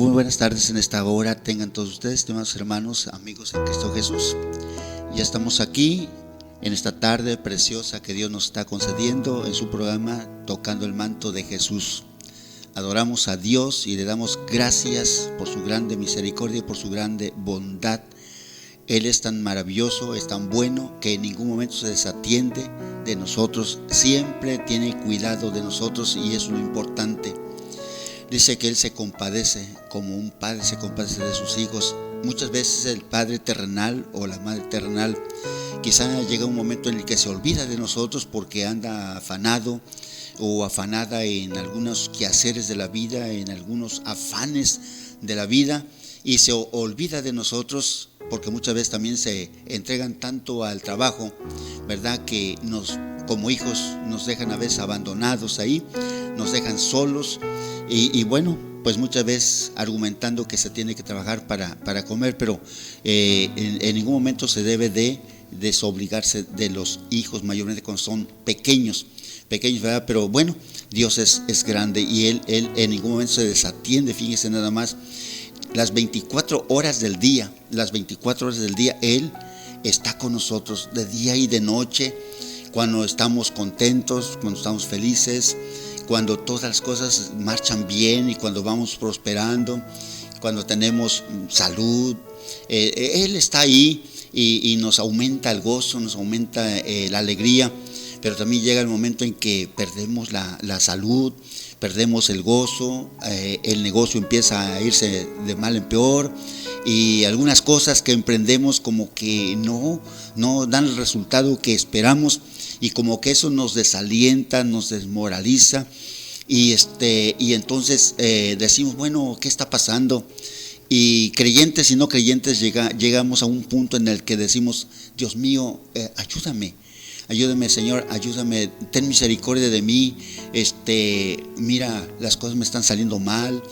Muy buenas tardes en esta hora, tengan todos ustedes, estimados hermanos, amigos en Cristo Jesús. Ya estamos aquí en esta tarde preciosa que Dios nos está concediendo en su programa Tocando el Manto de Jesús. Adoramos a Dios y le damos gracias por su grande misericordia y por su grande bondad. Él es tan maravilloso, es tan bueno que en ningún momento se desatiende de nosotros, siempre tiene cuidado de nosotros y eso es lo importante. Dice que Él se compadece como un padre se compadece de sus hijos. Muchas veces el padre terrenal o la madre terrenal quizá llega un momento en el que se olvida de nosotros porque anda afanado o afanada en algunos quehaceres de la vida, en algunos afanes de la vida, y se olvida de nosotros porque muchas veces también se entregan tanto al trabajo, ¿verdad? Que como hijos nos dejan a veces abandonados ahí, nos dejan solos y bueno, pues muchas veces argumentando que se tiene que trabajar para comer, pero en ningún momento se debe de desobligarse de los hijos, mayormente cuando son pequeños, ¿verdad? Pero bueno, Dios es grande y Él en ningún momento se desatiende. Fíjense nada más, las 24 horas del día, Él está con nosotros de día y de noche, cuando estamos contentos, cuando estamos felices, cuando todas las cosas marchan bien y cuando vamos prosperando, cuando tenemos salud. Él está ahí y nos aumenta el gozo, nos aumenta la alegría, pero también llega el momento en que perdemos la salud, perdemos el gozo, el negocio empieza a irse de mal en peor y algunas cosas que emprendemos como que no dan el resultado que esperamos y como que eso nos desalienta, nos desmoraliza y entonces decimos, bueno, ¿qué está pasando? Y creyentes y no creyentes llegamos a un punto en el que decimos, Dios mío, ayúdame Señor, ayúdame, ten misericordia de mí, mira, las cosas me están saliendo mal,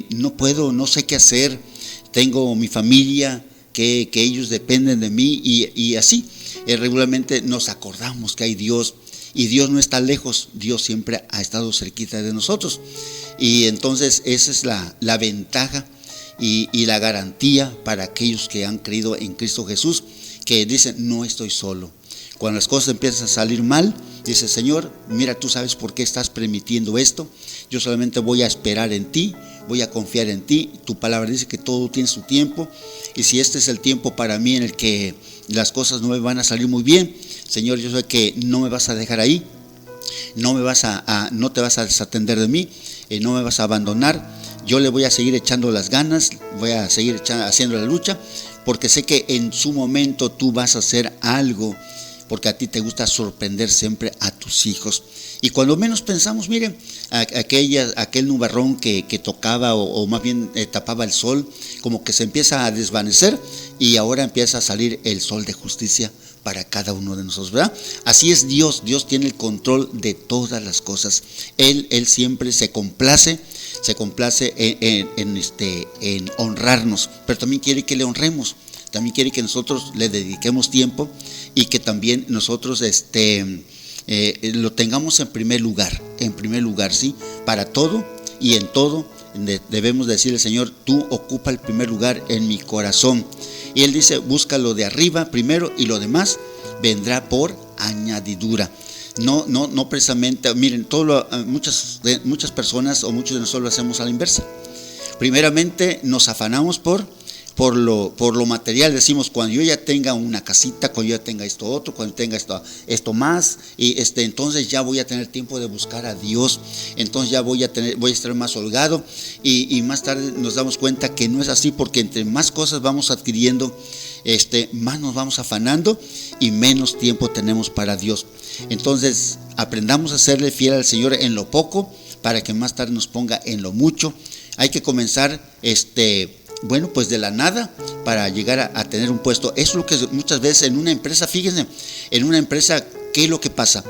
no puedo, no sé qué hacer, tengo mi familia, que ellos dependen de mí y así, regularmente nos acordamos que hay Dios y Dios no está lejos, Dios siempre ha estado cerquita de nosotros y entonces esa es la ventaja y la garantía para aquellos que han creído en Cristo Jesús, que dicen, no estoy solo. Cuando las cosas empiezan a salir mal, dice, Señor, mira, tú sabes por qué estás permitiendo esto, yo solamente voy a esperar en ti, voy a confiar en ti, tu palabra dice que todo tiene su tiempo, y si este es el tiempo para mí en el que las cosas no me van a salir muy bien, Señor, yo sé que no me vas a dejar ahí, no te vas a desatender de mí, no me vas a abandonar, yo le voy a seguir echando las ganas, voy a seguir haciendo la lucha, porque sé que en su momento tú vas a hacer algo, porque a ti te gusta sorprender siempre a tus hijos. Y cuando menos pensamos, miren, aquel nubarrón que tocaba o más bien tapaba el sol, como que se empieza a desvanecer y ahora empieza a salir el sol de justicia para cada uno de nosotros, ¿verdad? Así es Dios tiene el control de todas las cosas. Él siempre se complace en honrarnos, pero también quiere que le honremos. También quiere que nosotros le dediquemos tiempo y que también nosotros lo tengamos en primer lugar, ¿sí? Para todo y en todo debemos decirle, Señor, tú ocupa el primer lugar en mi corazón. Y Él dice, búscalo de arriba primero y lo demás vendrá por añadidura. No precisamente, miren, muchas personas o muchos de nosotros lo hacemos a la inversa. Primeramente nos afanamos por lo material, decimos, cuando yo ya tenga una casita, cuando yo ya tenga esto otro, cuando tenga esto más, y entonces ya voy a tener tiempo de buscar a Dios, entonces ya voy a estar más holgado, y más tarde nos damos cuenta que no es así, porque entre más cosas vamos adquiriendo, más nos vamos afanando y menos tiempo tenemos para Dios. Entonces aprendamos a serle fiel al Señor en lo poco, para que más tarde nos ponga en lo mucho. Hay que comenzar bueno, pues de la nada para llegar a tener un puesto. Eso es lo que muchas veces en una empresa, fíjense, en una empresa, ¿qué es lo que pasa?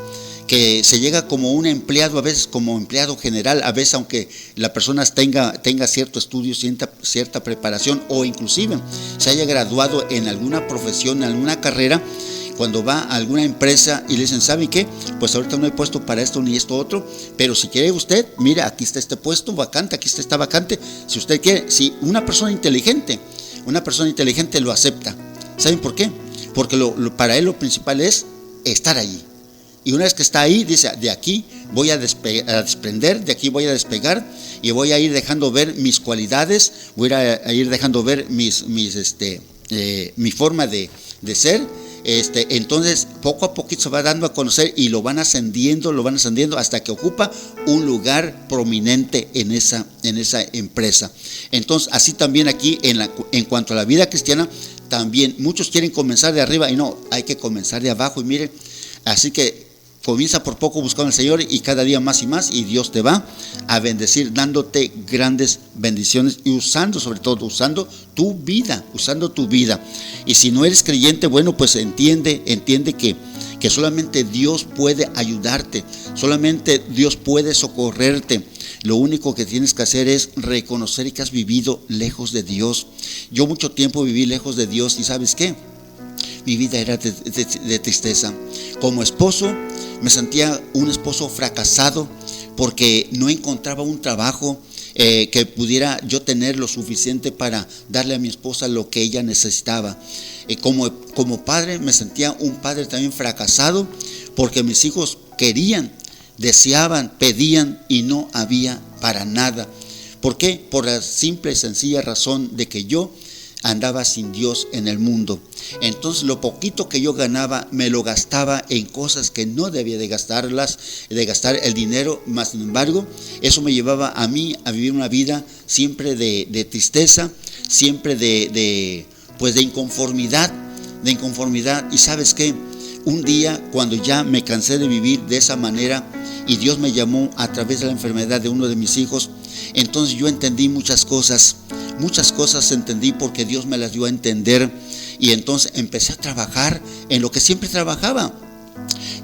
Que se llega como un empleado, a veces como empleado general, a veces aunque la persona tenga cierto estudio, cierta preparación o inclusive se haya graduado en alguna profesión, en alguna carrera, cuando va a alguna empresa y le dicen, ¿saben qué? Pues ahorita no hay puesto para esto ni esto otro, pero si quiere usted, mira, aquí está este puesto vacante, aquí está vacante. Si usted quiere, si una persona inteligente lo acepta. ¿Saben por qué? Porque para él lo principal es estar allí. Y una vez que está ahí, dice, de aquí voy a desprender, de aquí voy a despegar y voy a ir dejando ver mis cualidades, voy a ir dejando ver mi forma de ser. Entonces poco a poquito se va dando a conocer y lo van ascendiendo hasta que ocupa un lugar prominente en esa empresa. Entonces así también aquí en cuanto a la vida cristiana, también muchos quieren comenzar de arriba y no, hay que comenzar de abajo. Y miren, así que comienza por poco buscando al Señor y cada día más y más, y Dios te va a bendecir dándote grandes bendiciones y sobre todo usando tu vida. Y si no eres creyente, bueno, pues entiende que solamente Dios puede ayudarte, solamente Dios puede socorrerte. Lo único que tienes que hacer es reconocer que has vivido lejos de Dios. Yo mucho tiempo viví lejos de Dios y ¿sabes qué? Mi vida era de tristeza. Como esposo, me sentía un esposo fracasado porque no encontraba un trabajo que pudiera yo tener lo suficiente para darle a mi esposa lo que ella necesitaba. Como padre, me sentía un padre también fracasado porque mis hijos querían, deseaban, pedían y no había para nada. ¿Por qué? Por la simple y sencilla razón de que yo andaba sin Dios en el mundo. Entonces lo poquito que yo ganaba me lo gastaba en cosas que no debía de gastar el dinero. Más sin embargo, eso me llevaba a mí a vivir una vida siempre de tristeza, siempre de inconformidad. Y ¿sabes qué? Un día, cuando ya me cansé de vivir de esa manera y Dios me llamó a través de la enfermedad de uno de mis hijos, entonces yo entendí muchas cosas entendí porque Dios me las dio a entender, y entonces empecé a trabajar en lo que siempre trabajaba.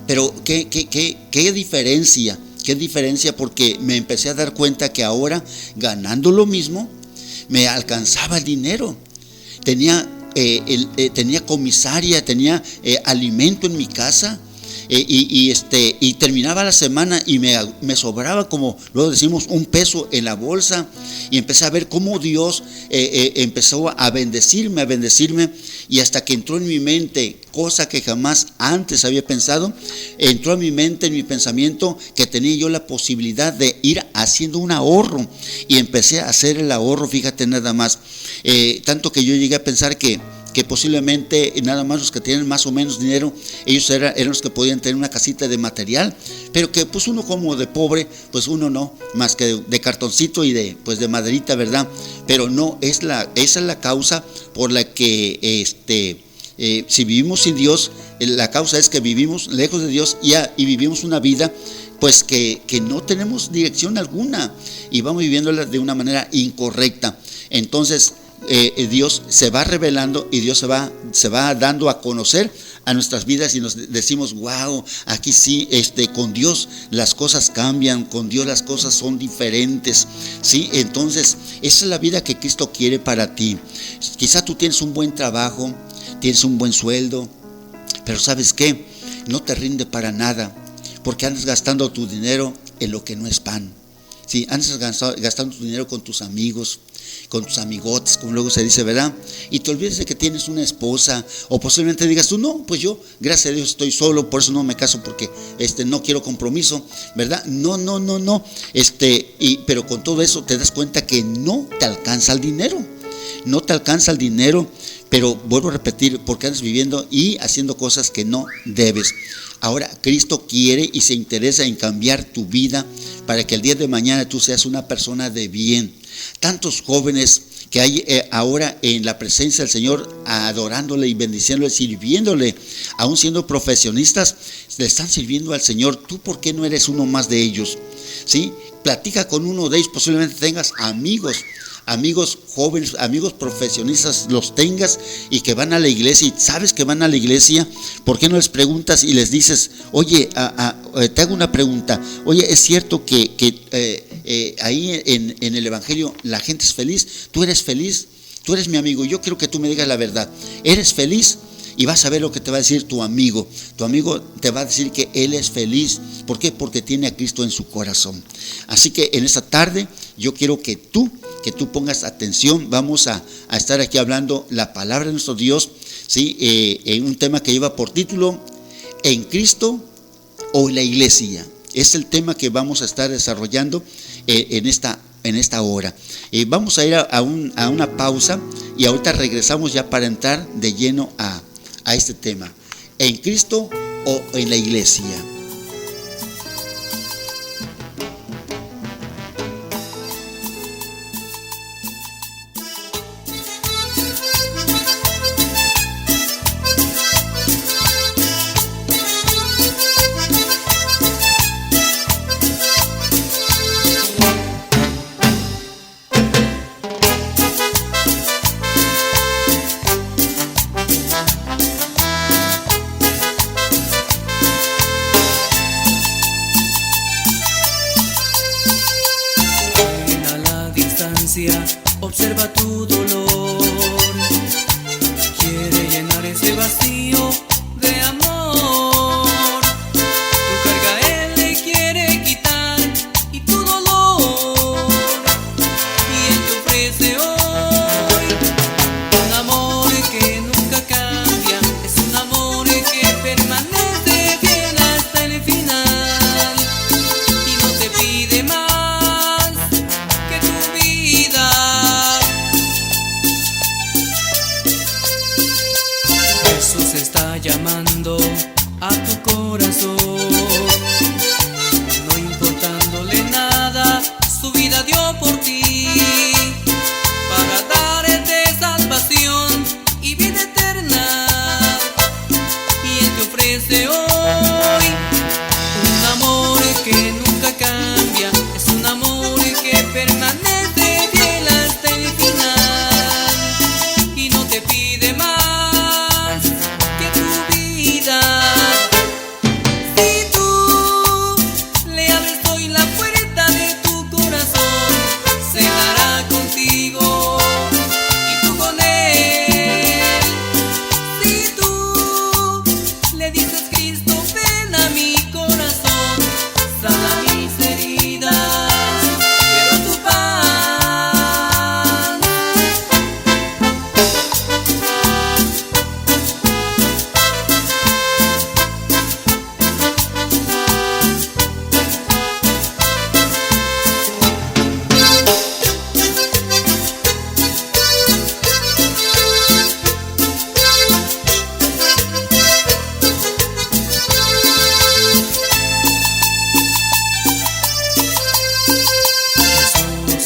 Pero qué diferencia, porque me empecé a dar cuenta que ahora, ganando lo mismo, me alcanzaba el dinero. Tenía comisaria, tenía alimento en mi casa. Y terminaba la semana y me sobraba, como luego decimos, un peso en la bolsa, y empecé a ver cómo Dios empezó a bendecirme, y hasta que entró en mi mente, cosa que jamás antes había pensado, entró en mi mente, en mi pensamiento, que tenía yo la posibilidad de ir haciendo un ahorro, y empecé a hacer el ahorro, fíjate nada más, tanto que yo llegué a pensar que posiblemente nada más los que tienen más o menos dinero, ellos eran los que podían tener una casita de material, pero que pues uno como de pobre, pues uno no, más que de cartoncito y de maderita, ¿verdad? Pero no, esa es la causa por la que si vivimos sin Dios, la causa es que vivimos lejos de Dios y vivimos una vida pues que no tenemos dirección alguna y vamos viviéndola de una manera incorrecta. Entonces Dios se va revelando y Dios se va dando a conocer a nuestras vidas, y nos decimos, wow, aquí sí, con Dios las cosas cambian, con Dios las cosas son diferentes, ¿sí? Entonces esa es la vida que Cristo quiere para ti. Quizá tú tienes un buen trabajo, tienes un buen sueldo, pero ¿sabes qué? No te rinde para nada, porque andas gastando tu dinero en lo que no es pan. Sí, andas gastando tu dinero con tus amigos, con tus amigotes, como luego se dice, ¿verdad? Y te olvides de que tienes una esposa, o posiblemente digas tú, no, pues yo, gracias a Dios, estoy solo, por eso no me caso, porque no quiero compromiso, ¿verdad? No, pero con todo eso te das cuenta que no te alcanza el dinero, pero vuelvo a repetir, porque andas viviendo y haciendo cosas que no debes. Ahora Cristo quiere y se interesa en cambiar tu vida para que el día de mañana tú seas una persona de bien. Tantos jóvenes que hay ahora en la presencia del Señor, adorándole y bendiciéndole, sirviéndole, aún siendo profesionistas, le están sirviendo al Señor. ¿Tú por qué no eres uno más de ellos? ¿Sí? Platica con uno de ellos, posiblemente tengas amigos jóvenes, amigos profesionistas, los tengas y que van a la iglesia, y sabes que van a la iglesia. ¿Por qué no les preguntas y les dices, oye, te hago una pregunta, oye, ¿es cierto que ahí en el evangelio la gente es feliz? ¿Tú eres feliz? Tú eres mi amigo, yo quiero que tú me digas la verdad, ¿eres feliz? y vas a ver lo que te va a decir tu amigo. Tu amigo te va a decir que él es feliz. ¿Por qué? Porque tiene a Cristo en su corazón. Así que en esta tarde yo quiero que tú pongas atención. Vamos a estar aquí hablando la palabra de nuestro Dios, ¿sí? En un tema que lleva por título ¿En Cristo o en la iglesia? Es el tema que vamos a estar desarrollando en esta hora. Vamos a ir a una pausa y ahorita regresamos ya para entrar de lleno a este tema. ¿En Cristo o en la iglesia? Observa tu dolor, quiere llenar ese vacío de amor. Tu carga Él le quiere quitar y tu dolor, y Él te ofrece hoy un amor que nunca cambia, es un amor que permanece fiel hasta el final y no te pide más que tu vida. Jesús está llamando a tu corazón, no importándole nada, su vida dio por ti, para darte salvación y vida eterna. Y Él te ofrece hoy un amor que nunca cambia, es un amor que permanece fiel hasta el final y no te pide más.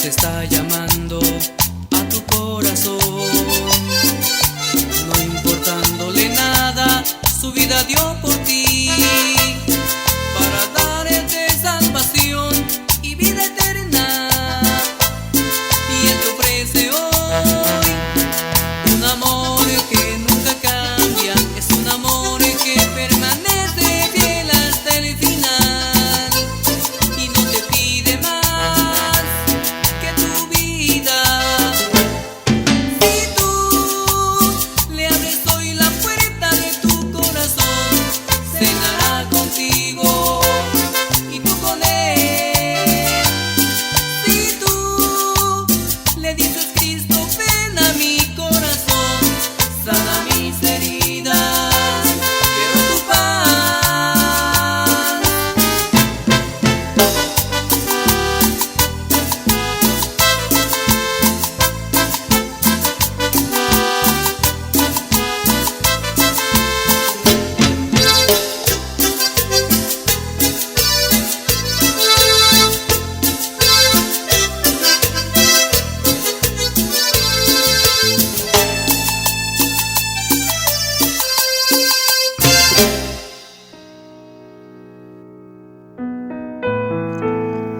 Está llamando a tu corazón, no importándole nada, su vida dio por ti, para darte salvación y vida eterna. Y Él te ofrece hoy un amor que nunca cambia, es un amor que permanece fiel hasta el final y no te pide más.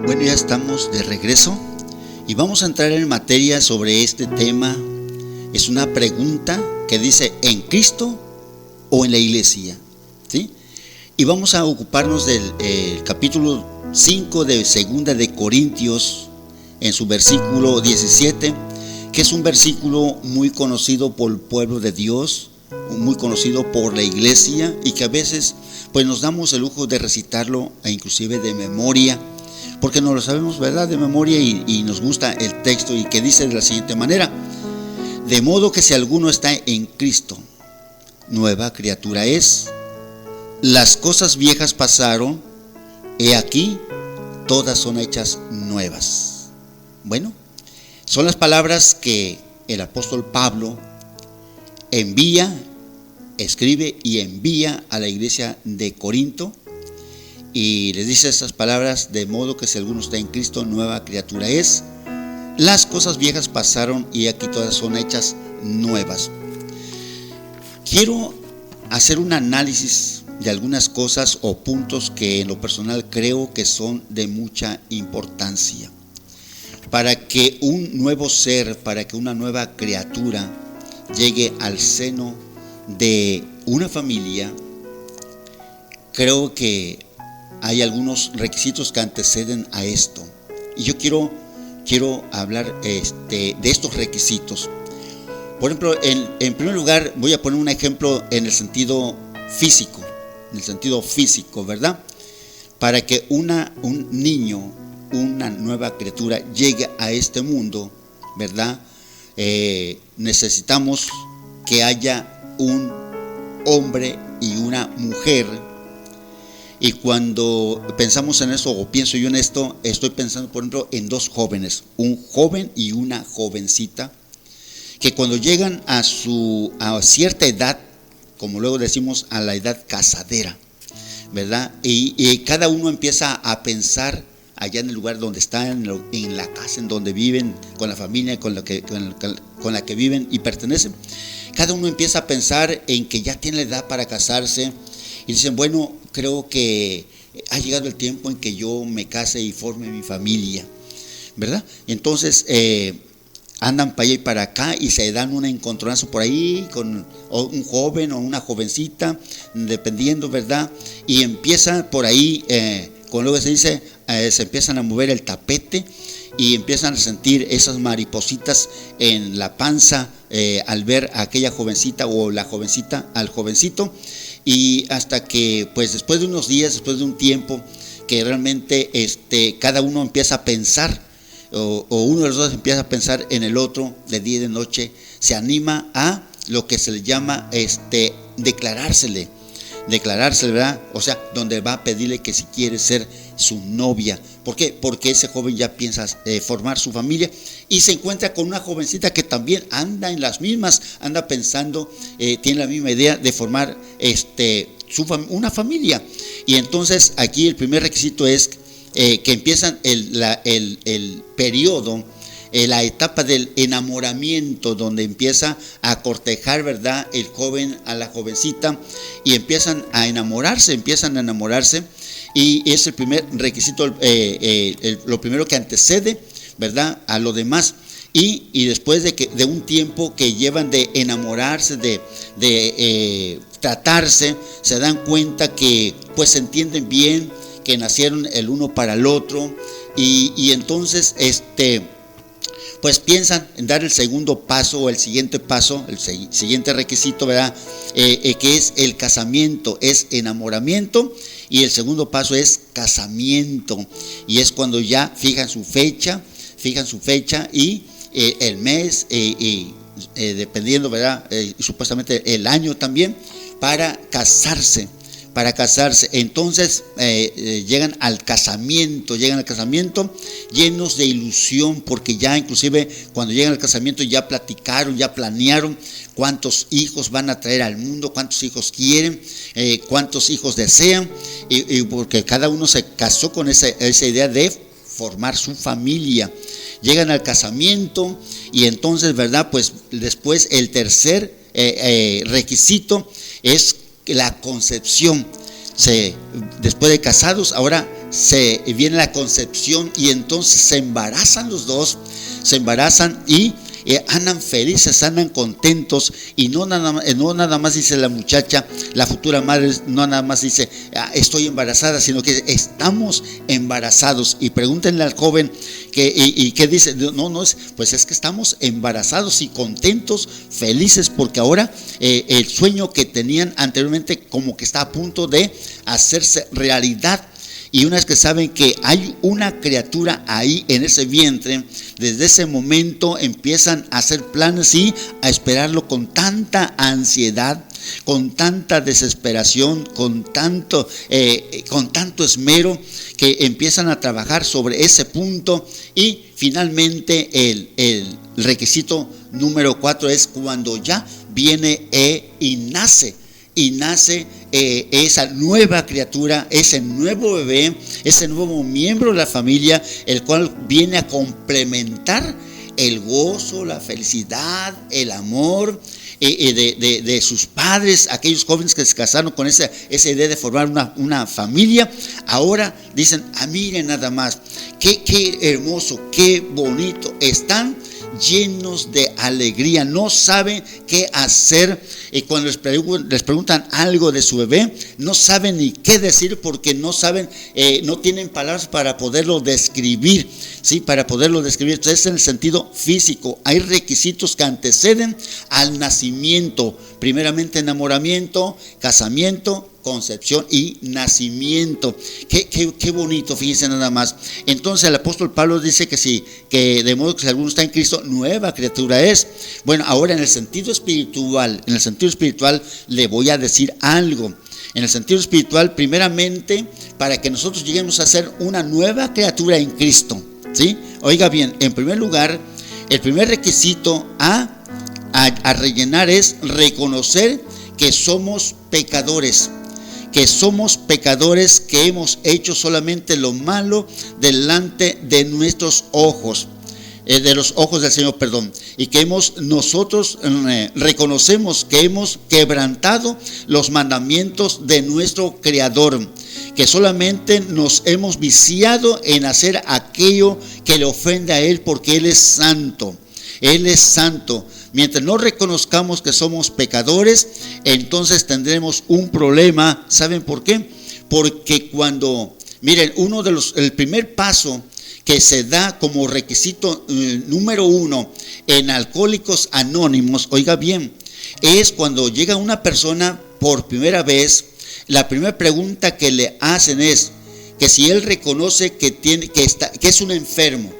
Bueno, ya estamos de regreso y vamos a entrar en materia sobre este tema. Es una pregunta que dice: ¿en Cristo o en la iglesia? ¿Sí? Y vamos a ocuparnos del capítulo 5 de 2 de Corintios, en su versículo 17, que es un versículo muy conocido por el pueblo de Dios, muy conocido por la iglesia y que a veces pues nos damos el lujo de recitarlo e inclusive de memoria, porque no lo sabemos, ¿verdad?, de memoria, y nos gusta el texto, y que dice de la siguiente manera: de modo que si alguno está en Cristo, nueva criatura es, las cosas viejas pasaron, he aquí, todas son hechas nuevas. Bueno, son las palabras que el apóstol Pablo escribe y envía a la iglesia de Corinto, y les dice estas palabras: de modo que si alguno está en Cristo, nueva criatura es, las cosas viejas pasaron y aquí todas son hechas nuevas. Quiero hacer un análisis de algunas cosas o puntos que en lo personal creo que son de mucha importancia para que un nuevo ser, para que una nueva criatura llegue al seno de una familia. Creo que hay algunos requisitos que anteceden a esto, y yo quiero hablar de estos requisitos. Por ejemplo, en primer lugar voy a poner un ejemplo en el sentido físico, ¿verdad? Para que un niño, una nueva criatura llegue a este mundo, ¿verdad? Necesitamos que haya un hombre y una mujer. Y cuando pensamos en eso, o pienso yo en esto, estoy pensando, por ejemplo, en dos jóvenes, un joven y una jovencita, que cuando llegan a cierta edad, como luego decimos, a la edad casadera, ¿verdad? Y cada uno empieza a pensar allá en el lugar donde están, en la casa en donde viven, con la familia con la que viven y pertenecen. Cada uno empieza a pensar en que ya tiene la edad para casarse, y dicen: bueno, creo que ha llegado el tiempo en que yo me case y forme mi familia, ¿verdad? Entonces andan para allá y para acá y se dan un encontronazo por ahí con un joven o una jovencita, dependiendo, ¿verdad? Y empieza por ahí, como luego se dice, se empiezan a mover el tapete y empiezan a sentir esas maripositas en la panza al ver a aquella jovencita, o la jovencita al jovencito. Y hasta que, pues después de unos días, después de un tiempo, que realmente cada uno empieza a pensar, o uno de los dos empieza a pensar en el otro, de día y de noche, se anima a lo que se le llama declarársele, ¿verdad? O sea, donde va a pedirle que si quiere ser su novia. ¿Por qué? Porque ese joven ya piensa formar su familia, y se encuentra con una jovencita que también anda en las mismas, anda pensando, tiene la misma idea de formar una familia. Y entonces aquí el primer requisito es que empiezan el periodo, la etapa del enamoramiento, donde empieza a cortejar, ¿verdad?, el joven a la jovencita, y empiezan a enamorarse, y es el primer requisito, lo primero que antecede, ¿verdad?, a lo demás. Y después de un tiempo que llevan de enamorarse, de tratarse, se dan cuenta que pues se entienden bien, que nacieron el uno para el otro, y entonces pues piensan en dar el segundo paso, o el siguiente paso, el siguiente requisito, ¿verdad? Que es el casamiento. Es enamoramiento, y el segundo paso es casamiento, y es cuando ya fijan su fecha y el mes, dependiendo, ¿verdad? Supuestamente el año también, para casarse. Entonces llegan al casamiento llenos de ilusión, porque ya inclusive cuando llegan al casamiento ya platicaron, ya planearon cuántos hijos van a traer al mundo, cuántos hijos quieren, cuántos hijos desean, y porque cada uno se casó con esa idea de formar su familia. Llegan al casamiento, y entonces, ¿verdad?, pues después el tercer requisito es la concepción. Después de casados, ahora viene la concepción, y entonces se embarazan los dos, y andan felices, andan contentos, y no nada más dice la muchacha, la futura madre, no nada más dice estoy embarazada, sino que estamos embarazados. Y pregúntenle al joven ¿y qué dice? No es, pues es que estamos embarazados y contentos, felices, porque ahora el sueño que tenían anteriormente como que está a punto de hacerse realidad. Y una vez que saben que hay una criatura ahí en ese vientre, desde ese momento empiezan a hacer planes y a esperarlo con tanta ansiedad, con tanta desesperación, con tanto esmero, que empiezan a trabajar sobre ese punto. Y finalmente el requisito número 4 es cuando ya viene y nace esa nueva criatura, ese nuevo bebé, ese nuevo miembro de la familia, el cual viene a complementar el gozo, la felicidad, el amor de sus padres, aquellos jóvenes que se casaron con esa idea de formar una familia. Ahora dicen, miren nada más, qué hermoso, qué bonito, están llenos de alegría, no saben qué hacer. Y cuando les preguntan algo de su bebé, no saben ni qué decir, porque no saben, no tienen palabras para poderlo describir, ¿sí? Para poderlo describir. Entonces, en el sentido físico, hay requisitos que anteceden al nacimiento: primeramente enamoramiento, casamiento, concepción y nacimiento. Qué bonito, fíjense nada más. Entonces el apóstol Pablo dice que de modo que si alguno está en Cristo, nueva criatura es. Bueno, ahora en el sentido espiritual le voy a decir algo. En el sentido espiritual, primeramente, para que nosotros lleguemos a ser una nueva criatura en Cristo, ¿sí? Oiga bien, en primer lugar, el primer requisito a rellenar es reconocer que somos pecadores. Que hemos hecho solamente lo malo delante de nuestros ojos, de los ojos del Señor, y que nosotros reconocemos que hemos quebrantado los mandamientos de nuestro Creador, que solamente nos hemos viciado en hacer aquello que le ofende a Él, porque Él es santo. Él es santo. Mientras no reconozcamos que somos pecadores, entonces tendremos un problema. ¿Saben por qué? Porque miren, el primer paso que se da como requisito número 1 en Alcohólicos Anónimos, oiga bien, es cuando llega una persona por primera vez, la primera pregunta que le hacen es que si él reconoce que es un enfermo.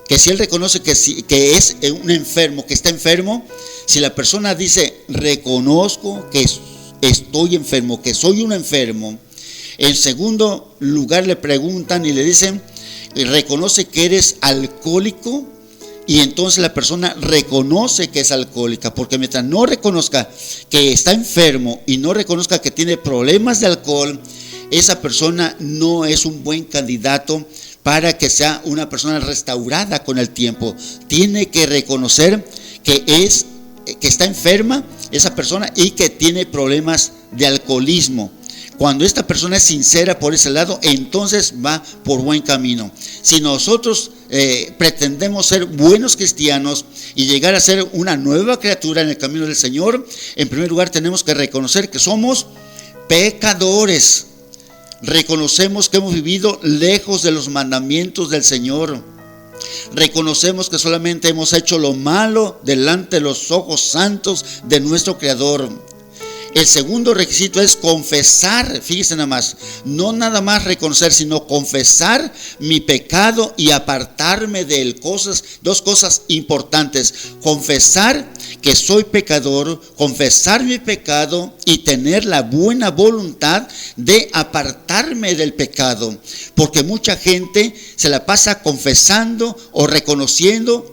Que si él reconoce que es un enfermo, que está enfermo, si la persona dice, reconozco que estoy enfermo, que soy un enfermo, en segundo lugar le preguntan y le dicen, reconoce que eres alcohólico, y entonces la persona reconoce que es alcohólica, porque mientras no reconozca que está enfermo y no reconozca que tiene problemas de alcohol, esa persona no es un buen candidato para que sea una persona restaurada con el tiempo. Tiene que reconocer que está enferma esa persona y que tiene problemas de alcoholismo. Cuando esta persona es sincera por ese lado, entonces va por buen camino. Si nosotros pretendemos ser buenos cristianos y llegar a ser una nueva criatura en el camino del Señor, en primer lugar tenemos que reconocer que somos pecadores. Reconocemos que hemos vivido lejos de los mandamientos del Señor. Reconocemos que solamente hemos hecho lo malo delante de los ojos santos de nuestro Creador. El segundo requisito es confesar, fíjense nada más, no nada más reconocer, sino confesar mi pecado y apartarme de él. Dos cosas importantes: confesar que soy pecador, confesar mi pecado y tener la buena voluntad de apartarme del pecado. Porque mucha gente se la pasa confesando o reconociendo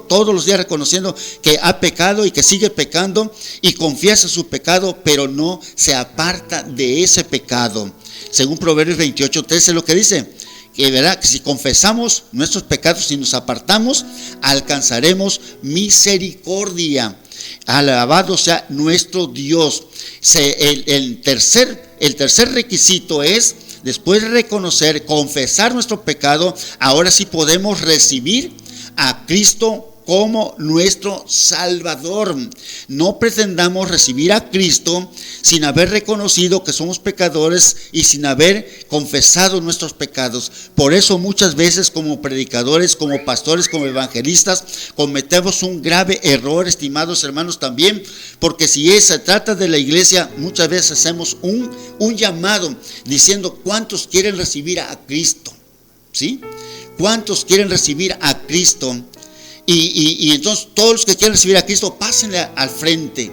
todos los días, reconociendo que ha pecado y que sigue pecando, y confiesa su pecado, pero no se aparta de ese pecado. Según Proverbios 28:13, lo que dice, que verá que si confesamos nuestros pecados y nos apartamos, alcanzaremos misericordia. Alabado sea nuestro Dios. El tercer requisito es, después de reconocer, confesar nuestro pecado, ahora sí podemos recibir a Cristo como nuestro Salvador. No pretendamos recibir a Cristo sin haber reconocido que somos pecadores y sin haber confesado nuestros pecados. Por eso muchas veces como predicadores, como pastores, como evangelistas, cometemos un grave error, estimados hermanos, también, porque si se trata de la iglesia, muchas veces hacemos un llamado diciendo cuántos quieren recibir a Cristo, ¿sí? ¿Cuántos quieren recibir a Cristo? Y entonces todos los que quieren recibir a Cristo, pásenle al frente.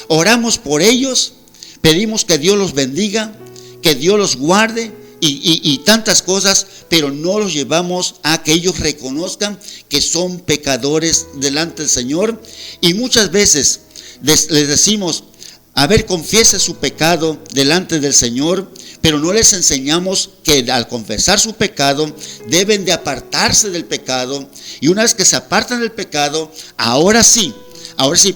Oramos por ellos, pedimos que Dios los bendiga, que Dios los guarde y tantas cosas, pero no los llevamos a que ellos reconozcan que son pecadores delante del Señor. Y muchas veces les decimos, a ver, confiese su pecado delante del Señor, pero no les enseñamos que al confesar su pecado deben de apartarse del pecado, y una vez que se apartan del pecado, ahora sí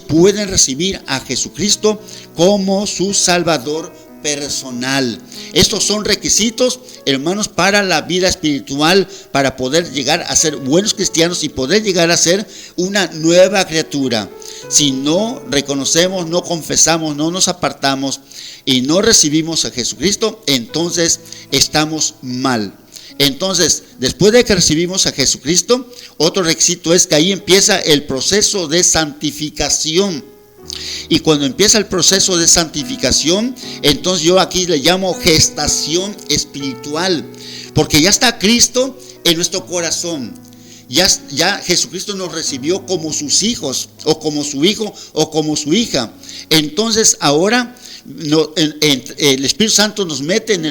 pueden recibir a Jesucristo como su Salvador personal. Estos son requisitos, hermanos, para la vida espiritual, para poder llegar a ser buenos cristianos y poder llegar a ser una nueva criatura. Si no reconocemos, no confesamos, no nos apartamos y no recibimos a Jesucristo, entonces estamos mal. Entonces, después de que recibimos a Jesucristo, otro requisito es que ahí empieza el proceso de santificación. Y cuando empieza el proceso de santificación, entonces yo aquí le llamo gestación espiritual, porque ya está Cristo en nuestro corazón. Ya Jesucristo nos recibió como sus hijos, o como su hijo, o como su hija. Entonces ahora el Espíritu Santo nos mete en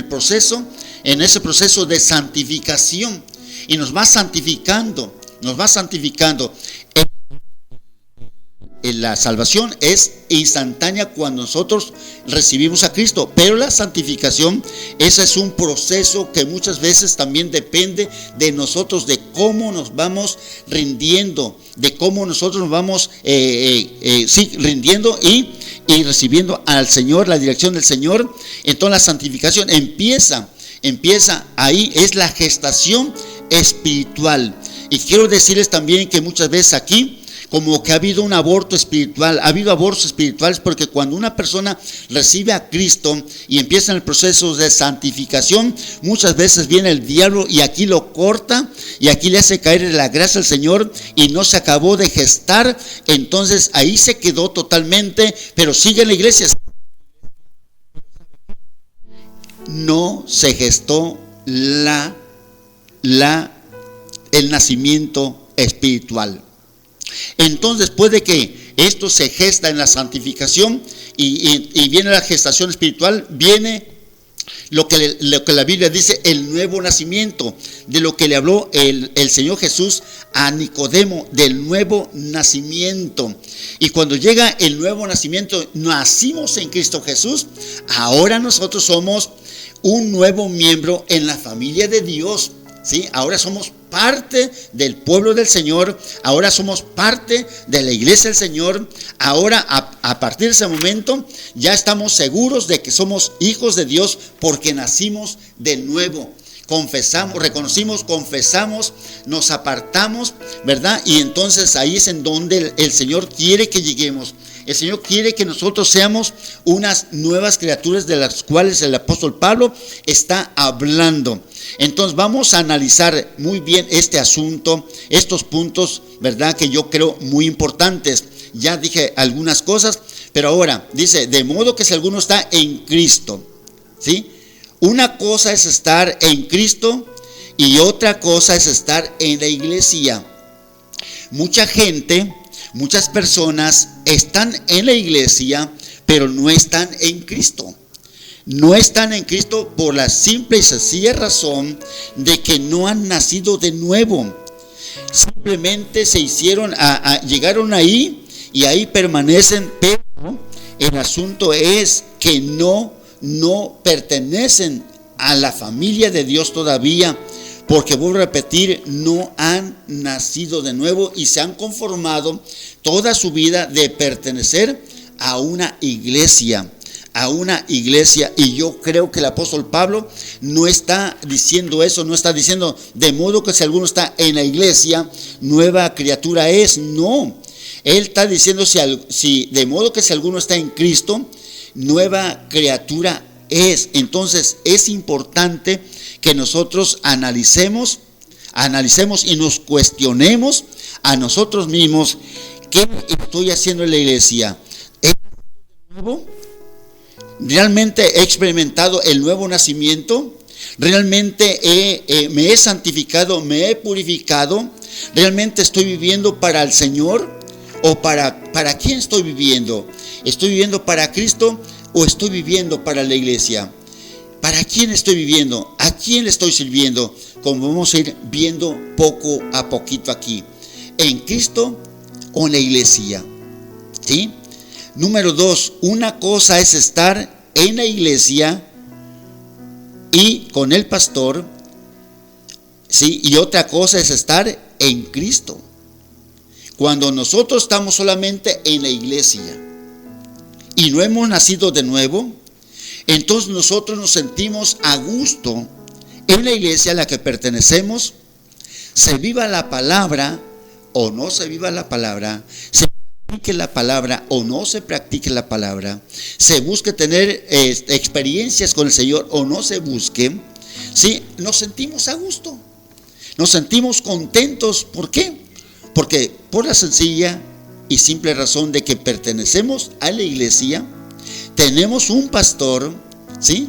ese proceso de santificación, y nos va santificando. La salvación es instantánea cuando nosotros recibimos a Cristo, pero la santificación, ese es un proceso que muchas veces también depende de nosotros, de cómo nos vamos rindiendo, de cómo nosotros nos vamos rindiendo y recibiendo al Señor, la dirección del Señor. Entonces la santificación empieza ahí, es la gestación espiritual. Y quiero decirles también que muchas veces aquí como que ha habido un aborto espiritual, ha habido abortos espirituales, porque cuando una persona recibe a Cristo y empieza en el proceso de santificación, muchas veces viene el diablo y aquí lo corta y aquí le hace caer en la gracia del Señor y no se acabó de gestar. Entonces ahí se quedó totalmente, pero sigue en la iglesia. No se gestó el nacimiento espiritual. Entonces, después de que esto se gesta en la santificación y viene la gestación espiritual, viene lo que la Biblia dice, el nuevo nacimiento, de lo que le habló el Señor Jesús a Nicodemo, del nuevo nacimiento. Y cuando llega el nuevo nacimiento, nacimos en Cristo Jesús, ahora nosotros somos un nuevo miembro en la familia de Dios. ¿Sí? Ahora somos parte del pueblo del Señor, ahora somos parte de la iglesia del Señor. Ahora a partir de ese momento ya estamos seguros de que somos hijos de Dios porque nacimos de nuevo. Reconocimos, confesamos, nos apartamos, ¿verdad? Y entonces ahí es en donde el Señor quiere que lleguemos. El Señor quiere que nosotros seamos unas nuevas criaturas, de las cuales el apóstol Pablo está hablando. Entonces vamos a analizar muy bien este asunto, estos puntos, ¿verdad?, que yo creo muy importantes. Ya dije algunas cosas, pero ahora dice, de modo que si alguno está en Cristo, ¿sí? Una cosa es estar en Cristo y otra cosa es estar en la iglesia. Muchas personas están en la iglesia, pero no están en Cristo. No están en Cristo por la simple y sencilla razón de que no han nacido de nuevo. Simplemente se llegaron ahí y ahí permanecen, pero el asunto es que no pertenecen a la familia de Dios todavía, porque vuelvo a repetir, no han nacido de nuevo y se han conformado toda su vida de pertenecer a una iglesia, a una iglesia. Y yo creo que el apóstol Pablo no está diciendo eso, no está diciendo de modo que si alguno está en la iglesia, nueva criatura es. No, él está diciendo si de modo que si alguno está en Cristo, nueva criatura es. Entonces es importante que nosotros analicemos y nos cuestionemos a nosotros mismos: ¿qué estoy haciendo en la iglesia? ¿Es nuevo? ¿Realmente he experimentado el nuevo nacimiento? ¿Realmente me he santificado, me he purificado? ¿Realmente estoy viviendo para el Señor? ¿O para quién estoy viviendo? ¿Estoy viviendo para Cristo o estoy viviendo para la iglesia? ¿Para quién estoy viviendo? ¿A quién le estoy sirviendo? Como vamos a ir viendo poco a poquito aquí. ¿En Cristo o en la iglesia? ¿Sí? Número 2, una cosa es estar en la iglesia y con el pastor, ¿sí? Y otra cosa es estar en Cristo. Cuando nosotros estamos solamente en la iglesia y no hemos nacido de nuevo, entonces nosotros nos sentimos a gusto en la iglesia a la que pertenecemos, se viva la palabra o no se viva la palabra, se practique la palabra o no se practique la palabra, se busque tener experiencias con el Señor o no se busque, ¿sí? Nos sentimos a gusto, nos sentimos contentos. ¿Por qué? Porque por la sencilla y simple razón de que pertenecemos a la iglesia, tenemos un pastor, ¿sí?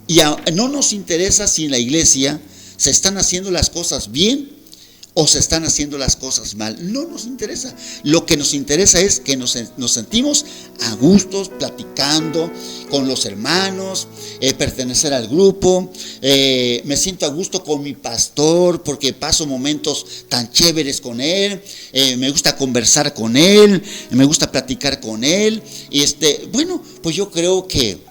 Y no nos interesa si en la iglesia se están haciendo las cosas bien o se están haciendo las cosas mal. No nos interesa. Lo que nos interesa es que nos sentimos a gustos platicando con los hermanos, pertenecer al grupo. Me siento a gusto con mi pastor porque paso momentos tan chéveres con él. Me gusta conversar con él, me gusta platicar con él. Y bueno, pues yo creo que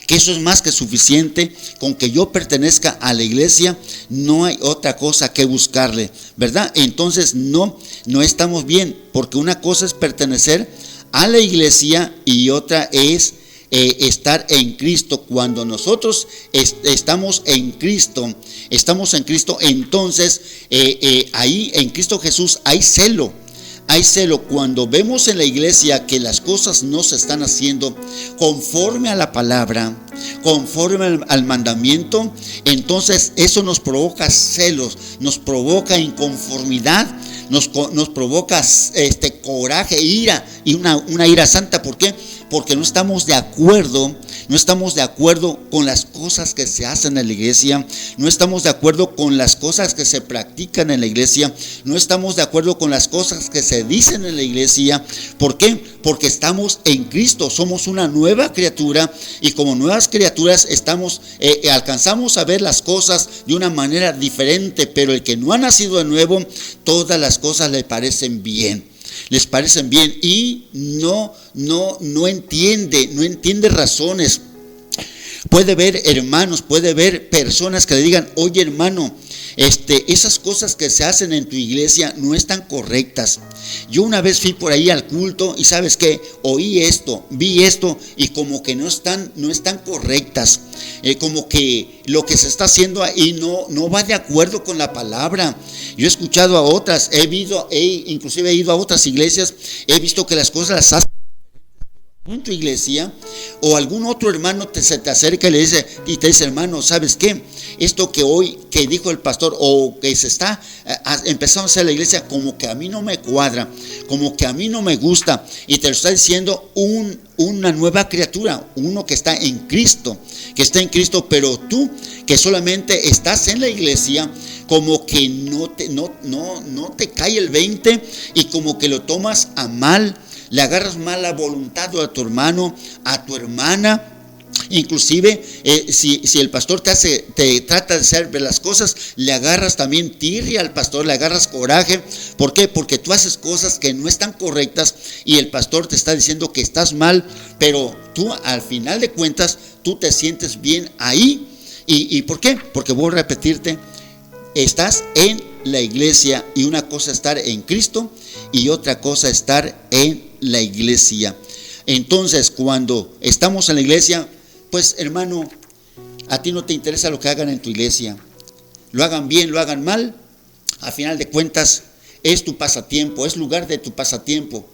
eso es más que suficiente. Con que yo pertenezca a la iglesia, no hay otra cosa que buscarle, ¿verdad? Entonces no estamos bien, porque una cosa es pertenecer a la iglesia y otra es estar en Cristo. Cuando nosotros estamos en Cristo, entonces ahí en Cristo Jesús hay celo. Hay celo. Cuando vemos en la iglesia que las cosas no se están haciendo conforme a la palabra, conforme al mandamiento, entonces eso nos provoca celos, nos provoca inconformidad, nos provoca coraje, ira, y una ira santa. ¿Por qué? Porque no estamos de acuerdo con las cosas que se hacen en la iglesia, no estamos de acuerdo con las cosas que se practican en la iglesia, no estamos de acuerdo con las cosas que se dicen en la iglesia. ¿Por qué? Porque estamos en Cristo, somos una nueva criatura, y como nuevas criaturas alcanzamos a ver las cosas de una manera diferente. Pero el que no ha nacido de nuevo, todas las cosas les parecen bien y no entiende razones. Puede ver hermanos, puede ver personas que le digan: oye hermano, esas cosas que se hacen en tu iglesia no están correctas. Yo una vez fui por ahí al culto y ¿sabes qué? Oí esto, vi esto y como que no están correctas. Como que lo que se está haciendo ahí no va de acuerdo con la palabra. Yo he escuchado a otras, inclusive he ido a otras iglesias, he visto que las cosas las hacen en tu iglesia, o algún otro hermano se te acerca y te dice: hermano, ¿sabes qué? Esto que dijo el pastor o que se está empezando a hacer la iglesia, como que a mí no me cuadra, como que a mí no me gusta, y te lo está diciendo una nueva criatura, uno que está en Cristo, pero tú que solamente estás en la iglesia, como que no te cae el 20 y como que lo tomas a mal. Le agarras mala voluntad a tu hermano, a tu hermana. Inclusive si el pastor te trata de hacer ver las cosas, le agarras también tirria al pastor, le agarras coraje. ¿Por qué? Porque tú haces cosas que no están correctas y el pastor te está diciendo que estás mal, pero tú al final de cuentas tú te sientes bien ahí. ¿Y por qué? Porque voy a repetirte, estás en la iglesia, y una cosa es estar en Cristo y otra cosa estar en la iglesia. Entonces, cuando estamos en la iglesia, pues hermano, a ti no te interesa lo que hagan en tu iglesia. Lo hagan bien, lo hagan mal, a final de cuentas es tu pasatiempo, es lugar de tu pasatiempo.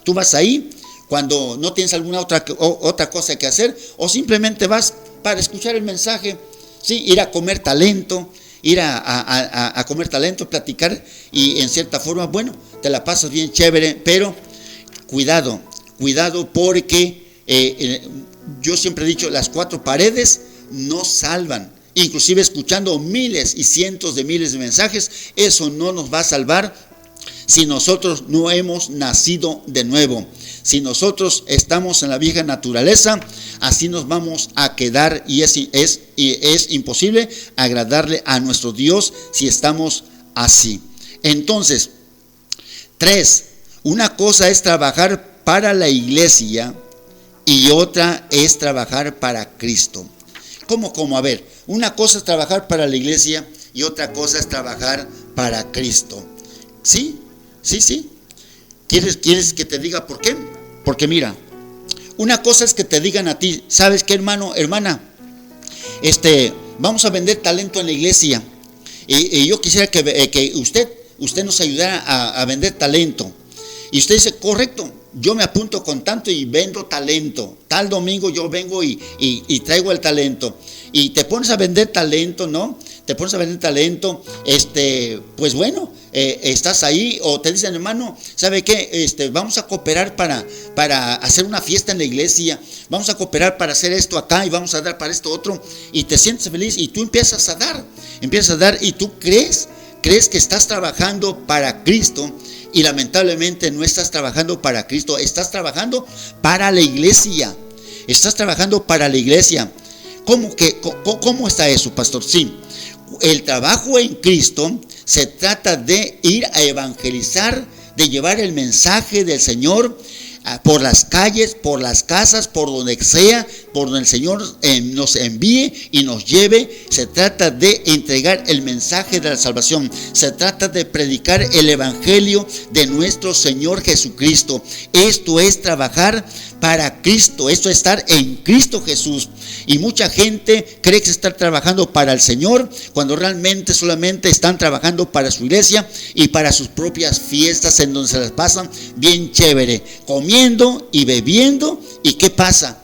Tú vas ahí cuando no tienes alguna otra cosa que hacer, o simplemente vas para escuchar el mensaje, ¿sí? Ir a comer talento, a comer talento, platicar, y en cierta forma, bueno, te la pasas bien chévere, pero cuidado porque yo siempre he dicho, las cuatro paredes no salvan. Inclusive escuchando miles y cientos de miles de mensajes, eso no nos va a salvar si nosotros no hemos nacido de nuevo. Si nosotros estamos en la vieja naturaleza, así nos vamos a quedar, y es imposible agradarle a nuestro Dios si estamos así. Entonces, 3, una cosa es trabajar para la iglesia y otra es trabajar para Cristo. ¿Cómo? A ver, una cosa es trabajar para la iglesia y otra cosa es trabajar para Cristo. ¿Sí? ¿Quieres que te diga por qué? Porque mira, una cosa es que te digan a ti, ¿sabes qué, hermano, hermana? Vamos a vender talento en la iglesia, y yo quisiera que usted nos ayudara a vender talento. Y usted dice, correcto, yo me apunto con tanto y vendo talento. Tal domingo yo vengo y traigo el talento. Y te pones a vender talento, ¿no? Te pones a vender talento, pues bueno, estás ahí, o te dicen, hermano, ¿sabe qué? Vamos a cooperar para hacer una fiesta en la iglesia, vamos a cooperar para hacer esto acá y vamos a dar para esto otro, y te sientes feliz y tú empiezas a dar y tú crees que estás trabajando para Cristo, y lamentablemente no estás trabajando para Cristo, estás trabajando para la iglesia. ¿Cómo está eso, pastor? Sí, el trabajo en Cristo se trata de ir a evangelizar, de llevar el mensaje del Señor por las calles, por las casas, por donde sea, por donde el Señor nos envíe y nos lleve. Se trata de entregar el mensaje de la salvación. Se trata de predicar el evangelio de nuestro Señor Jesucristo. Esto es trabajar para Cristo, esto es estar en Cristo Jesús. Y mucha gente cree que está trabajando para el Señor, cuando realmente solamente están trabajando para su iglesia y para sus propias fiestas, en donde se las pasan bien chévere, comiendo y bebiendo. ¿Y qué pasa?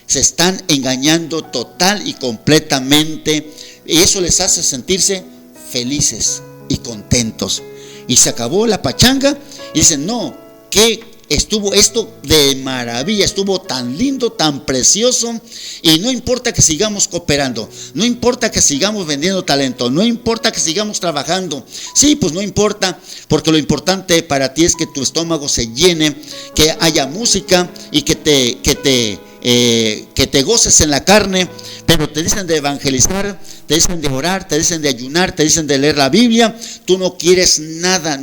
Se están engañando total y completamente, y eso les hace sentirse felices y contentos. Y se acabó la pachanga y dicen, no, que estuvo esto de maravilla, estuvo tan lindo, tan precioso, y no importa que sigamos cooperando, no importa que sigamos vendiendo talento, no importa que sigamos trabajando. Sí, pues no importa, porque lo importante para ti es que tu estómago se llene, que haya música y que te goces en la carne. Pero te dicen de evangelizar, te dicen de orar, te dicen de ayunar, te dicen de leer la Biblia. Tú no quieres nada.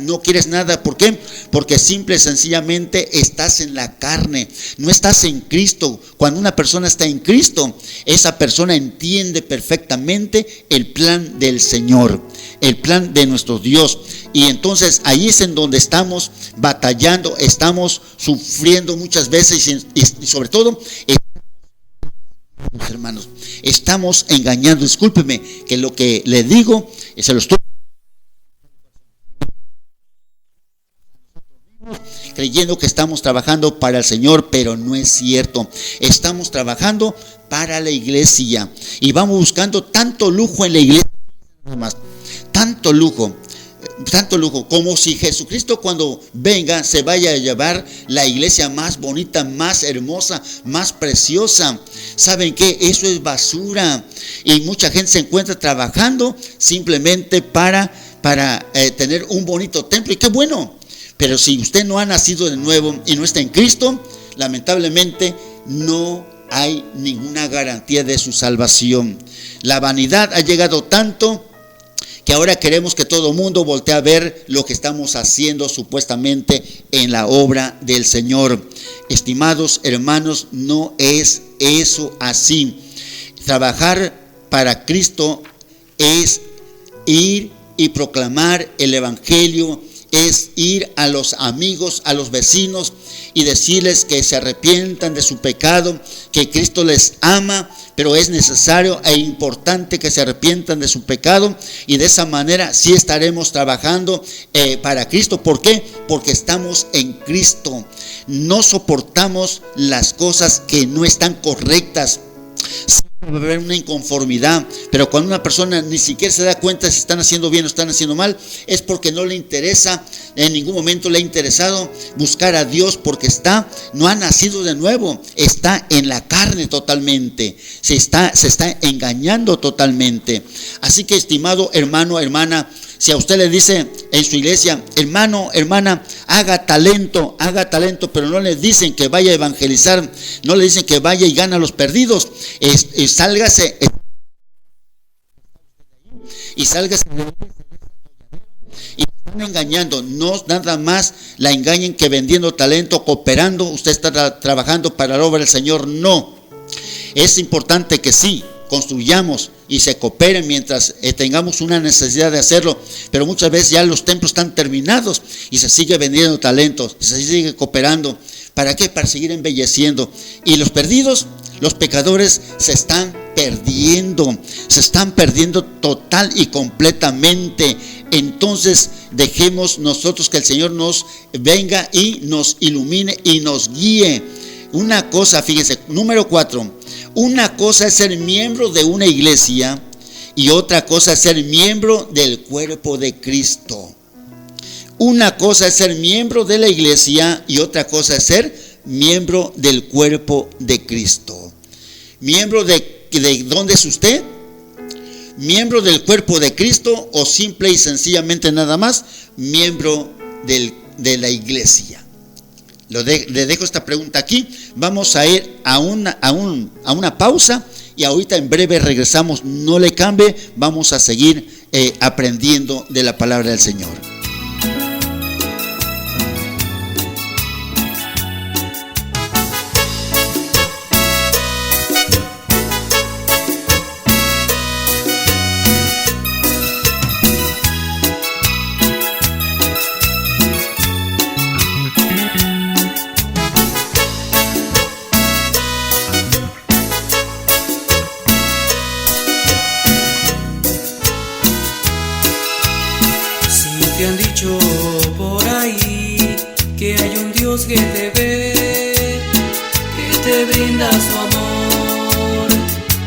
¿Por qué? Porque simple y sencillamente estás en la carne, no estás en Cristo. Cuando una persona está en Cristo, esa persona entiende perfectamente el plan del Señor, el plan de nuestro Dios. Y entonces ahí es en donde estamos batallando, estamos sufriendo muchas veces, y sobre todo, hermanos, estamos engañando. Discúlpeme que lo que le digo se lo estoy creyendo que estamos trabajando para el Señor, pero no es cierto. Estamos trabajando para la iglesia y vamos buscando tanto lujo en la iglesia, tanto lujo, como si Jesucristo cuando venga se vaya a llevar la iglesia más bonita, más hermosa, más preciosa. ¿Saben qué? Eso es basura, y mucha gente se encuentra trabajando simplemente para tener un bonito templo, y qué bueno. Pero si usted no ha nacido de nuevo y no está en Cristo, lamentablemente no hay ninguna garantía de su salvación. La vanidad ha llegado tanto que ahora queremos que todo el mundo voltee a ver lo que estamos haciendo supuestamente en la obra del Señor. Estimados hermanos, no es eso así. Trabajar para Cristo es ir y proclamar el evangelio, es ir a los amigos, a los vecinos y decirles que se arrepientan de su pecado, que Cristo les ama, pero es necesario e importante que se arrepientan de su pecado, y de esa manera sí estaremos trabajando para Cristo. ¿Por qué? Porque estamos en Cristo. No soportamos las cosas que no están correctas. Va a haber una inconformidad, pero cuando una persona ni siquiera se da cuenta si están haciendo bien o están haciendo mal, es porque no le interesa, en ningún momento le ha interesado buscar a Dios, porque no ha nacido de nuevo, está en la carne totalmente, se está engañando totalmente. Así que, estimado hermano, hermana, si a usted le dice en su iglesia, hermano, hermana, haga talento, pero no le dicen que vaya a evangelizar, no le dicen que vaya y gane a los perdidos, sálgase y están engañando. No nada más la engañen que vendiendo talento, cooperando, usted está trabajando para la obra del Señor. No, es importante que sí construyamos y se cooperen mientras tengamos una necesidad de hacerlo, pero muchas veces ya los templos están terminados y se sigue vendiendo talentos, se sigue cooperando. ¿Para qué? Para seguir embelleciendo. Y los perdidos, los pecadores, se están perdiendo total y completamente. Entonces dejemos nosotros que el Señor nos venga y nos ilumine y nos guíe. Una cosa, fíjense, número 4, una cosa es ser miembro de una iglesia y otra cosa es ser miembro del cuerpo de Cristo. Una cosa es ser miembro de la iglesia y otra cosa es ser miembro del cuerpo de Cristo. ¿Miembro de dónde es usted? ¿Miembro del cuerpo de Cristo o simple y sencillamente nada más miembro de la iglesia? Le dejo esta pregunta aquí. Vamos a ir a una pausa y ahorita en breve regresamos. No le cambie, vamos a seguir aprendiendo de la palabra del Señor. Te han dicho por ahí que hay un Dios que te ve, que te brinda su amor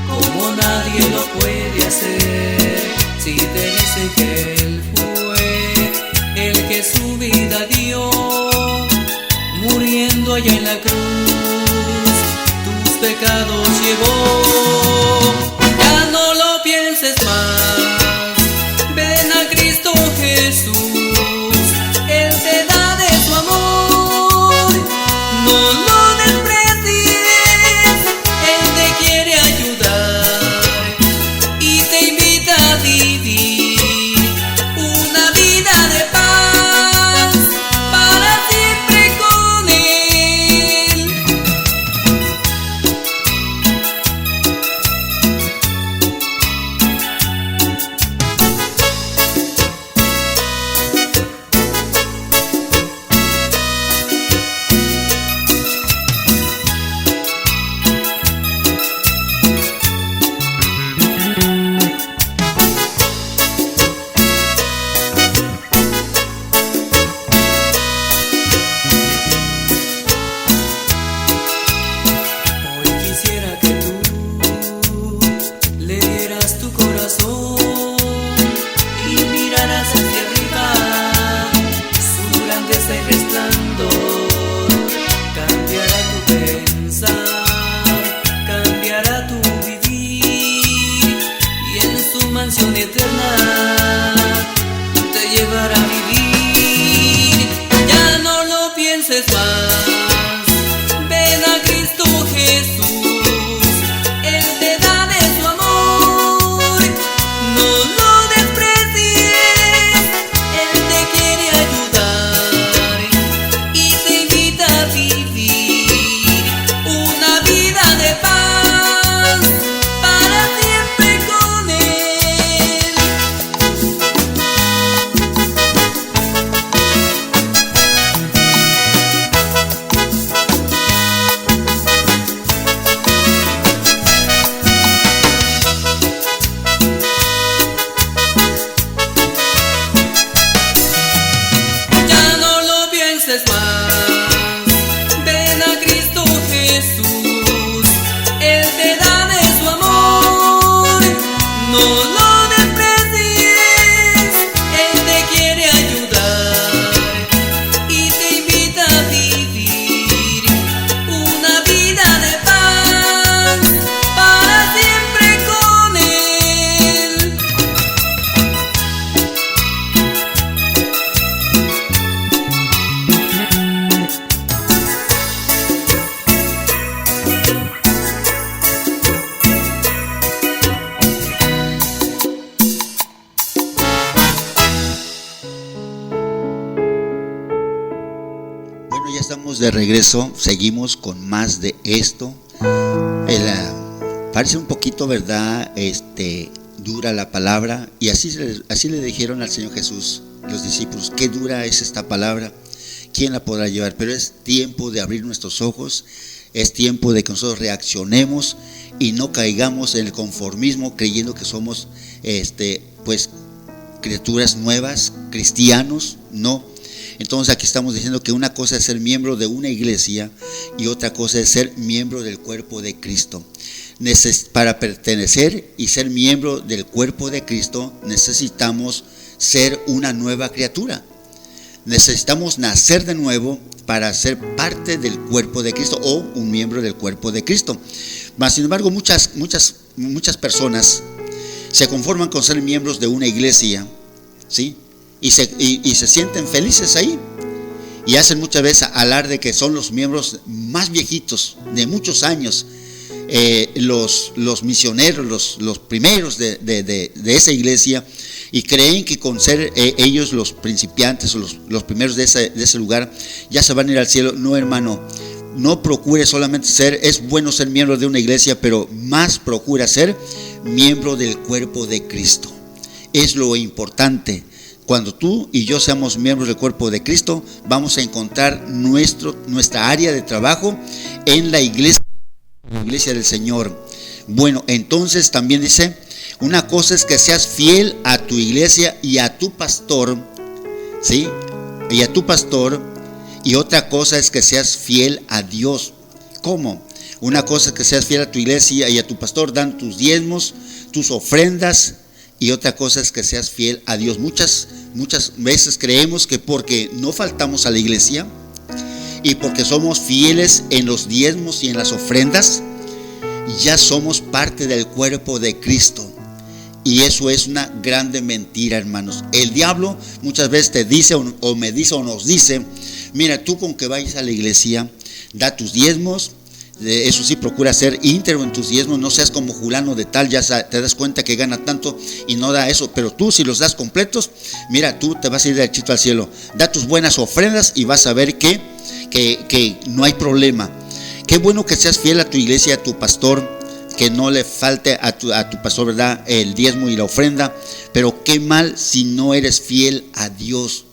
como nadie lo puede hacer. Si te dicen que Él fue el que su vida dio, muriendo allá en la cruz, tus pecados llevó. Ya no lo pienses más, ven a Cristo Jesús, Él te da de su amor, no lo desprecies, Él te quiere ayudar y te invita a vivir una vida de paz para siempre con Él. de regreso, seguimos con más de esto. Parece un poquito, ¿verdad? Dura la palabra, y así le dijeron al Señor Jesús los discípulos: qué dura es esta palabra, ¿quién la podrá llevar? Pero es tiempo de abrir nuestros ojos, es tiempo de que nosotros reaccionemos y no caigamos en el conformismo creyendo que somos pues criaturas nuevas, cristianos. No. Entonces aquí estamos diciendo que una cosa es ser miembro de una iglesia y otra cosa es ser miembro del cuerpo de Cristo. Para pertenecer y ser miembro del cuerpo de Cristo necesitamos ser una nueva criatura. Necesitamos nacer de nuevo para ser parte del cuerpo de Cristo o un miembro del cuerpo de Cristo. Mas, sin embargo, muchas personas se conforman con ser miembros de una iglesia, ¿sí? Y se sienten felices ahí, y hacen muchas veces alarde que son los miembros más viejitos de muchos años, los misioneros, los primeros de esa iglesia, y creen que con ser ellos los principiantes o los primeros de ese lugar ya se van a ir al cielo. No, hermano, no procure solamente es bueno ser miembro de una iglesia, pero más procura ser miembro del cuerpo de Cristo. Es lo importante. Cuando tú y yo seamos miembros del cuerpo de Cristo, vamos a encontrar nuestra área de trabajo en la iglesia del Señor. Bueno, entonces también dice, una cosa es que seas fiel a tu iglesia y a tu pastor, ¿sí? Y a tu pastor, y otra cosa es que seas fiel a Dios. ¿Cómo? Una cosa es que seas fiel a tu iglesia y a tu pastor, dan tus diezmos, tus ofrendas, y otra cosa es que seas fiel a Dios. Muchas veces creemos que porque no faltamos a la iglesia y porque somos fieles en los diezmos y en las ofrendas, ya somos parte del cuerpo de Cristo. Y eso es una grande mentira, hermanos. El diablo muchas veces te dice o me dice o nos dice: mira, tú con que vayas a la iglesia, da tus diezmos. Eso sí, procura ser íntegro en tus diezmos, no seas como fulano de tal, ya te das cuenta que gana tanto y no da eso, pero tú si los das completos, mira, tú te vas a ir derechito al cielo. Da tus buenas ofrendas y vas a ver que no hay problema. Qué bueno que seas fiel a tu iglesia, a tu pastor, que no le falte a tu pastor, ¿verdad?, el diezmo y la ofrenda, pero qué mal si no eres fiel a Dios.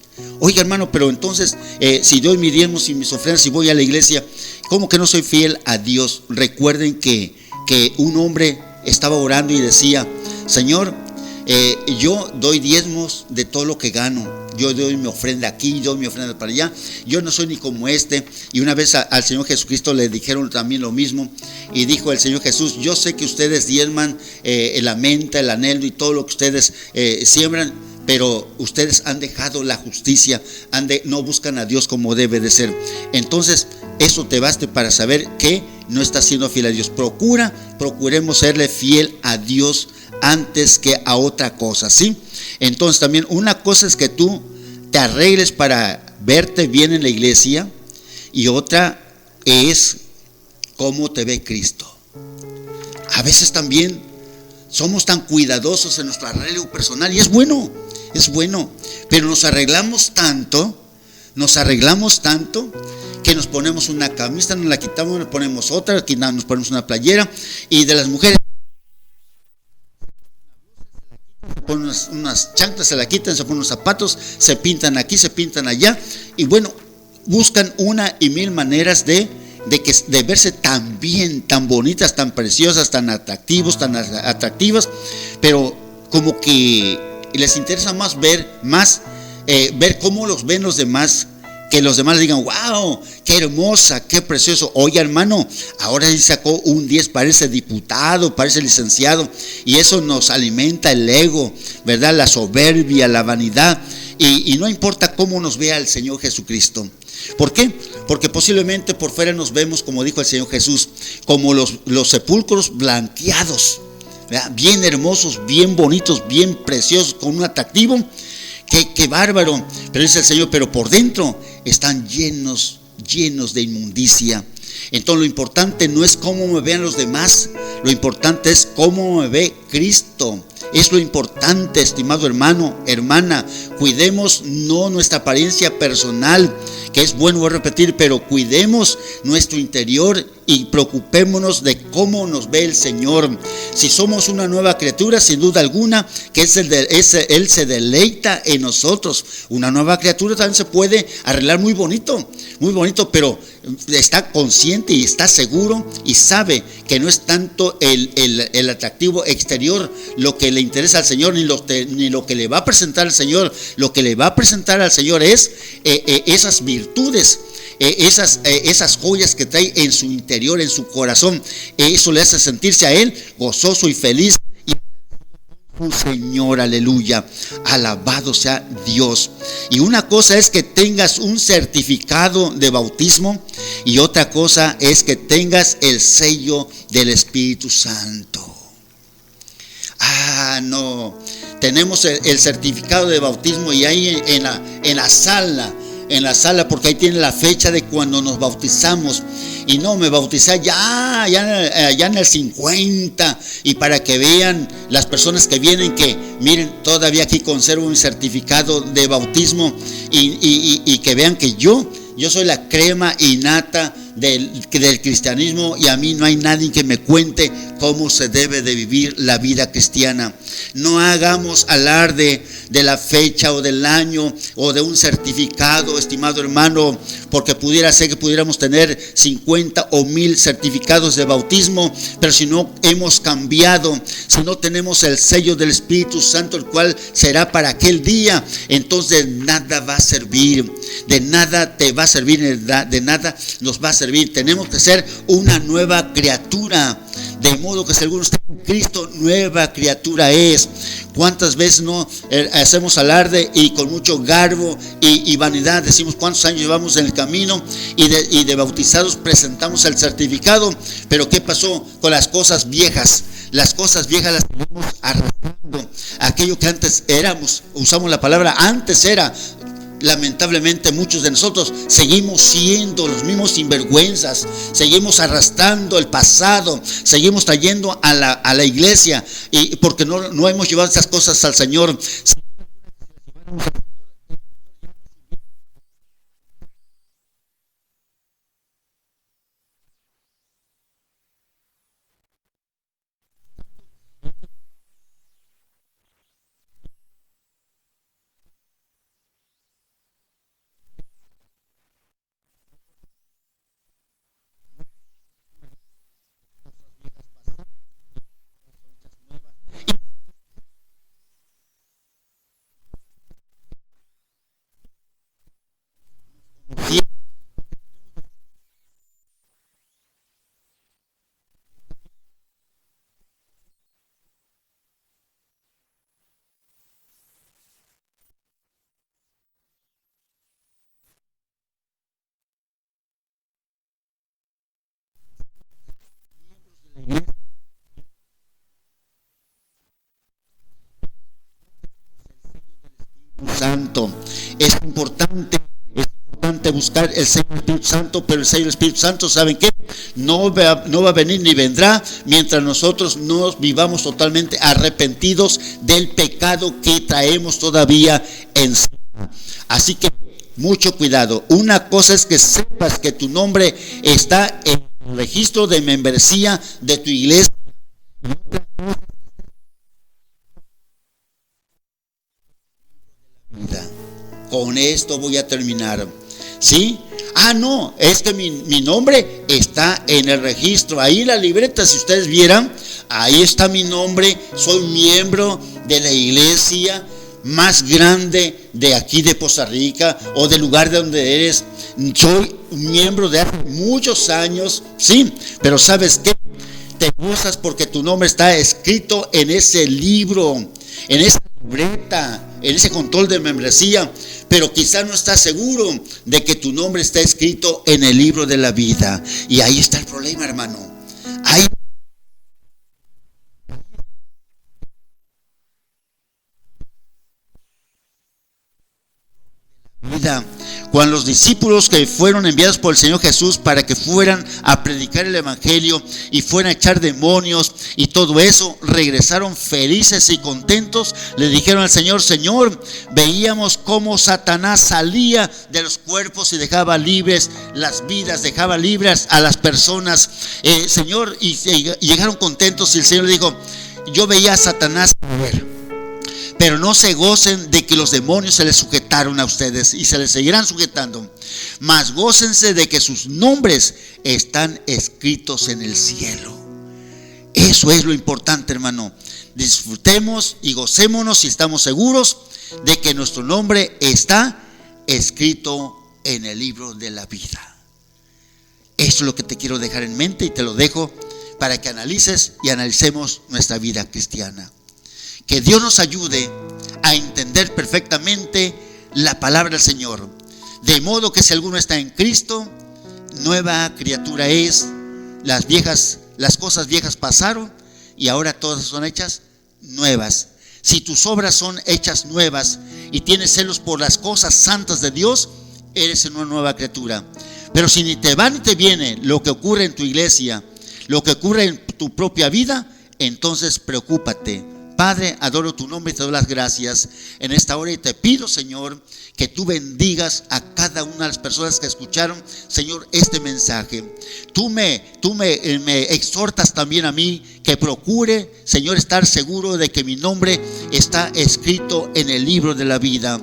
Oiga, hermano, pero entonces si doy mis diezmos y mis ofrendas y voy a la iglesia, ¿cómo que no soy fiel a Dios? Recuerden que un hombre estaba orando y decía: Señor, yo doy diezmos de todo lo que gano, yo doy mi ofrenda aquí, doy mi ofrenda para allá, yo no soy ni como este. Y una vez al Señor Jesucristo le dijeron también lo mismo, y dijo el Señor Jesús: yo sé que ustedes diezman la menta, el anhelo y todo lo que ustedes siembran, pero ustedes han dejado la justicia, no buscan a Dios como debe de ser. Entonces eso te baste para saber que no estás siendo fiel a Dios. Procuremos serle fiel a Dios antes que a otra cosa, ¿sí? Entonces también una cosa es que tú te arregles para verte bien en la iglesia, y otra es cómo te ve Cristo. A veces también somos tan cuidadosos en nuestro arreglo personal, y es bueno, pero nos arreglamos tanto que nos ponemos una camisa, nos la quitamos, nos ponemos otra, nos ponemos una playera, y de las mujeres ponen unas chanclas, se la quitan, se ponen unos zapatos, se pintan aquí, se pintan allá, y bueno, buscan una y mil maneras de verse tan bien, tan bonitas, tan preciosas, tan atractivas, pero como que les interesa más ver cómo los ven los demás, que los demás digan: wow, qué hermosa, qué precioso. Oye, hermano, ahora sí sacó un 10, parece diputado, parece licenciado, y eso nos alimenta el ego, ¿verdad? La soberbia, la vanidad, y no importa cómo nos vea el Señor Jesucristo. ¿Por qué? Porque posiblemente por fuera nos vemos, como dijo el Señor Jesús, como los sepulcros blanqueados, ¿verdad? Bien hermosos, bien bonitos, bien preciosos, con un atractivo. Qué bárbaro. Pero dice el Señor: pero por dentro están llenos de inmundicia. Entonces lo importante no es cómo me vean los demás, lo importante es cómo me ve Cristo. Es lo importante, estimado hermano, hermana. Cuidemos no nuestra apariencia personal, que es bueno repetir, pero cuidemos nuestro interior y preocupémonos de cómo nos ve el Señor. Si somos una nueva criatura, sin duda alguna, que Él se deleita en nosotros. Una nueva criatura también se puede arreglar muy bonito, pero está consciente y está seguro y sabe que no es tanto el atractivo exterior lo que le interesa al Señor, ni lo que le va a presentar al Señor. Lo que le va a presentar al Señor es esas virtudes, esas joyas que trae en su interior, en su corazón. Eso le hace sentirse a Él gozoso y feliz. Señor, aleluya, alabado sea Dios. Y una cosa es que tengas un certificado de bautismo y otra cosa es que tengas el sello del Espíritu Santo. No, tenemos el certificado de bautismo y ahí en la sala, porque ahí tiene la fecha de cuando nos bautizamos. Y no, me bauticé ya en el 50. Y para que vean las personas que vienen, que miren, todavía aquí conservo un certificado de bautismo. Y que vean que yo soy la crema innata del cristianismo, y a mí no hay nadie que me cuente cómo se debe de vivir la vida cristiana. No hagamos alarde de la fecha o del año o de un certificado, estimado hermano, porque pudiera ser que pudiéramos tener 50 o 1000 certificados de bautismo, pero si no hemos cambiado, si no tenemos el sello del Espíritu Santo, el cual será para aquel día, entonces de nada va a servir, de nada te va a servir, de nada nos va a servir. Tenemos que ser una nueva criatura, de modo que si alguno está en Cristo, nueva criatura es. ¿Cuántas veces no hacemos alarde y con mucho garbo y vanidad decimos cuántos años llevamos en el camino, y de bautizados presentamos el certificado? Pero ¿qué pasó con las cosas viejas? Las cosas viejas las seguimos arrastrando. Aquello que antes éramos, usamos la palabra antes era. Lamentablemente muchos de nosotros seguimos siendo los mismos sinvergüenzas, seguimos arrastrando el pasado, seguimos trayendo a la iglesia, y porque no hemos llevado esas cosas al Señor. Santo. Es importante buscar el sello del Espíritu Santo, pero el sello del Espíritu Santo, ¿saben qué? No va a venir ni vendrá mientras nosotros no vivamos totalmente arrepentidos del pecado que traemos todavía encima. Así que mucho cuidado. Una cosa es que sepas que tu nombre está en el registro de membresía de tu iglesia. Con esto voy a terminar. ¿Sí? No, es que mi nombre está en el registro. Ahí en la libreta, si ustedes vieran, ahí está mi nombre. Soy miembro de la iglesia más grande de aquí de Poza Rica, o del lugar de donde eres. Soy miembro de hace muchos años. Sí, pero ¿sabes qué? Te gozas porque tu nombre está escrito en ese libro, en esa libreta, en ese control de membresía. Pero quizás no estás seguro de que tu nombre está escrito en el libro de la vida. Y ahí está el problema, hermano. Ahí vida. Cuando los discípulos que fueron enviados por el Señor Jesús para que fueran a predicar el evangelio y fueran a echar demonios y todo eso, regresaron felices y contentos. Le dijeron al Señor: Señor, veíamos cómo Satanás salía de los cuerpos y dejaba libres las vidas, dejaba libres a las personas, Señor, y llegaron contentos. Y el Señor le dijo: yo veía a Satanás, pero no se gocen de que los demonios se les sujetaron a ustedes y se les seguirán sujetando, mas gócense de que sus nombres están escritos en el cielo. Eso es lo importante, hermano. Disfrutemos y gocémonos si estamos seguros de que nuestro nombre está escrito en el libro de la vida. Eso es lo que te quiero dejar en mente y te lo dejo para que analices y analicemos nuestra vida cristiana. Que Dios nos ayude a entender perfectamente la palabra del Señor, de modo que si alguno está en Cristo, nueva criatura es. Las cosas viejas pasaron y ahora todas son hechas nuevas. Si tus obras son hechas nuevas y tienes celos por las cosas santas de Dios, eres una nueva criatura. Pero si ni te va ni te viene lo que ocurre en tu iglesia, lo que ocurre en tu propia vida, entonces preocúpate. Padre, adoro tu nombre y te doy las gracias en esta hora y te pido, Señor, que tú bendigas a cada una de las personas que escucharon, Señor, este mensaje. Tú me exhortas también a mí que procure, Señor, estar seguro de que mi nombre está escrito en el libro de la vida.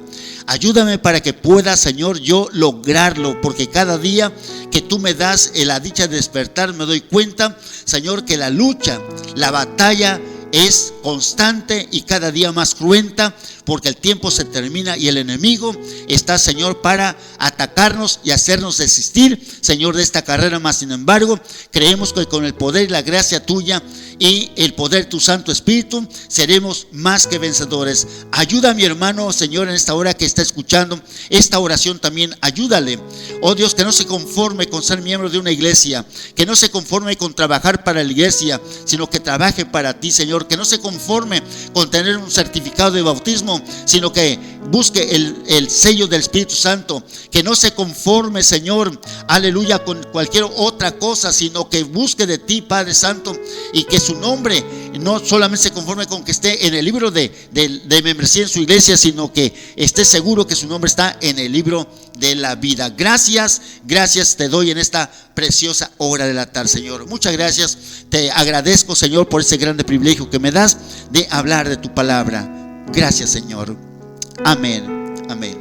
Ayúdame para que pueda, Señor, yo lograrlo, porque cada día que tú me das la dicha de despertar, me doy cuenta, Señor, que la lucha, la batalla es constante y cada día más cruenta, porque el tiempo se termina y el enemigo está, Señor, para atacarnos y hacernos desistir, Señor, de esta carrera. Mas sin embargo, creemos que con el poder y la gracia tuya y el poder de tu Santo Espíritu seremos más que vencedores. Ayuda a mi hermano, Señor, en esta hora que está escuchando esta oración también. Ayúdale, oh Dios, que no se conforme con ser miembro de una iglesia, que no se conforme con trabajar para la iglesia, sino que trabaje para ti, Señor. Que no se conforme con tener un certificado de bautismo, sino que busque el sello del Espíritu Santo. Que no se conforme, Señor, aleluya, con cualquier otra cosa, sino que busque de ti, Padre Santo, y que su nombre no solamente se conforme con que esté en el libro de membresía en su iglesia, sino que esté seguro que su nombre está en el libro de la vida. Gracias te doy en esta preciosa hora de la tarde, Señor. Muchas gracias. Te agradezco, Señor, por ese grande privilegio que me das de hablar de tu palabra. Gracias, Señor. Amén. Amén.